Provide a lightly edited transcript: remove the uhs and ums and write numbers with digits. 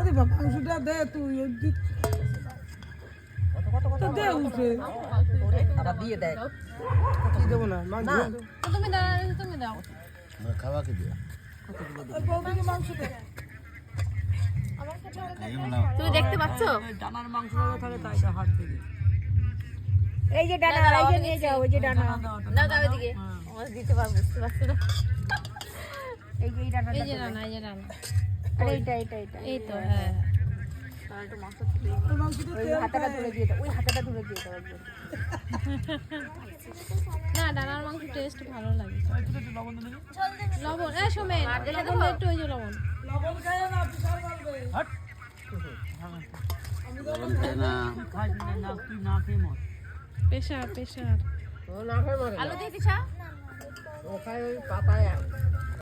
দিবা মাংসটা দে তুই তো দে উঠে আবার দিয়ে দেয় কি দেবো না মাংস তুমি দাও তুমি দাও খাওয়া কি দিয়া বৌদিকে মাংস দে তুমি দেখতে পাচ্ছ ডানার মাংস থাকে তাই হাত থেকে এই যে ডানা এই যে নিয়ে যাও এই যে ডানা না দাও এদিকে আমার দিতে পারবো বুঝতে পারছো না এই যে ডানা এই যে রান্না এই যে রান্না আরে এটা এই তো হ্যাঁ ওই হাতাটা তুলে দিয়ে দাও ওই হাতাটা তুলে দিয়ে দাও একবার না ডানার মাংস টেস্ট ভালো লাগে লবণ সোমেন লবণ একটু ওই যে লবণ লবণ খায় না বিশাল বলবে হট প্রেশার ও না খায় মরে আলু দিয়ে দিছা ও খায় ওই পাতায়